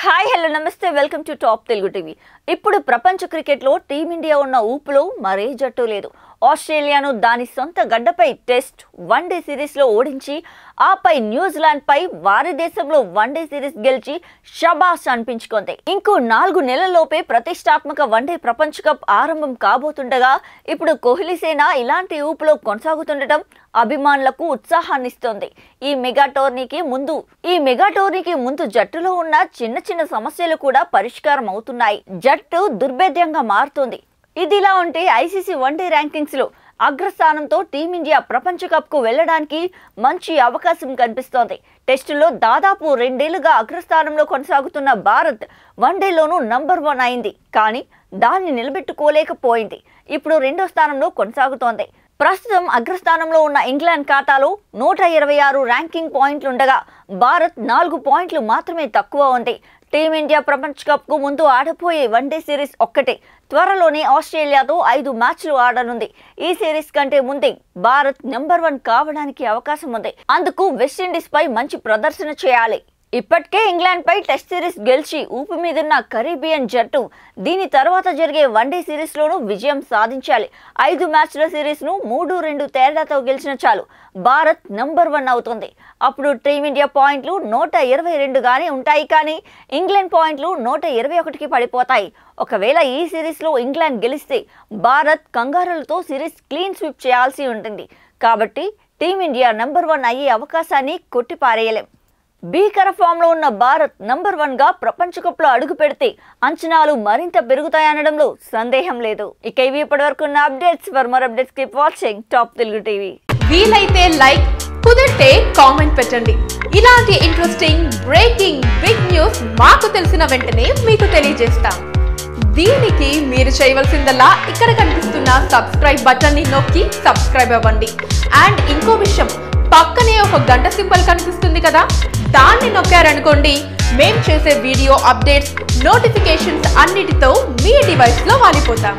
Hi hello నమస్తే welcome to top Telugu TV. ఇప్పుడు ప్రపంచ క్రికెట్లో టీమిండియా ఉన్న ఊపులో మరే జట్టు లేదు. ఆస్ట్రేలియాను దాని సొంత గడ్డపై టెస్ట్ వన్డే సిరీస్లో ఓడించి ఆపై న్యూజిలాండ్పై వారి దేశంలో వన్డే సిరీస్ గెలిచి షబాష్ అనిపించుకుంది. ఇంకో 4 నెలల్లోపే ప్రతిష్టాత్మక వన్డే ప్రపంచ కప్ ఆరంభం కాబోతుండగా ఇప్పుడు కోహ్లీ సేన ఇలాంటి ఊపులో కొనసాగుతుండటం అభిమానులకు ఉత్సాహాన్నిస్తోంది. ఈ మెగా టోర్నీకి ముందు జట్టులో ఉన్న చిన్న సమస్యలు కూడా పరిష్కారం అవుతున్నాయి. జట్టు దుర్భేద్యంగా మారుతుంది. ఇదిలా ఉంటే ఐసీసీ వన్డే ర్యాంకింగ్స్ లో అగ్రస్థానంతో టీమిండియా ప్రపంచ కప్ కు వెళ్లడానికి మంచి అవకాశం కనిపిస్తోంది. టెస్టులో దాదాపు 2 ఏళ్లుగా అగ్రస్థానంలో కొనసాగుతున్న భారత్ వన్డేలోనూ నంబర్ 1 అయింది. కానీ దాన్ని నిలబెట్టుకోలేకపోయింది. ఇప్పుడు 2వ స్థానంలో కొనసాగుతోంది. ప్రస్తుతం అగ్రస్థానంలో ఉన్న ఇంగ్లాండ్ ఖాతాలో 126 ర్యాంకింగ్ పాయింట్లుండగా భారత్ 4 పాయింట్లు మాత్రమే తక్కువ ఉంది. టీమిండియా ప్రపంచ కప్ కు ముందు ఆడబోయే వన్డే సిరీస్ ఒక్కటే. త్వరలోనే ఆస్ట్రేలియాతో 5 మ్యాచ్లు ఆడనుంది. ఈ సిరీస్ కంటే ముందే భారత్ నెంబర్ 1 కావడానికి అవకాశం ఉంది. అందుకు వెస్టిండీస్ పై మంచి ప్రదర్శన చేయాలి. ఇప్పటికే ఇంగ్లాండ్ పై టెస్ట్ సిరీస్ గెలిచి ఊపి మీదున్న కరీబియన్ జట్టు దీని తర్వాత జరిగే వన్డే సిరీస్ లోనూ విజయం సాధించాలి. 5 మ్యాచ్ల సిరీస్ ను 3-2 తేడాతో గెలిచిన చాలు భారత్ నెంబర్ 1 అవుతుంది. అప్పుడు టీమిండియా పాయింట్లు 122 గానే ఉంటాయి. కానీ ఇంగ్లాండ్ పాయింట్లు 121కి పడిపోతాయి. ఒకవేళ ఈ సిరీస్ లో ఇంగ్లాండ్ గెలిస్తే భారత్ కంగారులతో సిరీస్ క్లీన్ స్వీప్ చేయాల్సి ఉంటుంది. కాబట్టి టీమిండియా నెంబర్ 1 అయ్యే అవకాశాన్ని కొట్టిపారేయలేం. భీకర ఫామ్ లో ఉన్న భారత్ నంబర్ 1 గా ప్రపంచ కప్ లో అడుగు పెడితే అంచనాలు మరింత పెరుగుతాయనడంలో సందేహం లేదు. ఇక ఇవి ఇప్పటివరకు ఉన్న updates. For more updates keep watching top Telugu TV. వీలైతే లైక్, కుదిరితే కామెంట్ పెట్టండి. ఇలాంటి ఇంట్రెస్టింగ్ బ్రేకింగ్ బిగ్ న్యూస్ మాకు తెలిసిన వెంటనే మీకు తెలియజేస్తాం. దీనికి మీరు చేయవలసిందల్లా ఇక్కడ కనిపిస్తున్న సబ్స్క్రైబ్ బటన్ ని నొక్కి సబ్స్క్రైబ్ అవ్వండి. అండ్ ఇంకో విషయం, పక్కనే ఒక గంట సింబల్ కనిపిస్తుంది కదా, దాన్ని నొక్కారనుకోండి మేం చేసే వీడియో అప్డేట్స్ నోటిఫికేషన్స్ అన్నిటితో మీ డివైస్ లో వాలిపోతాం.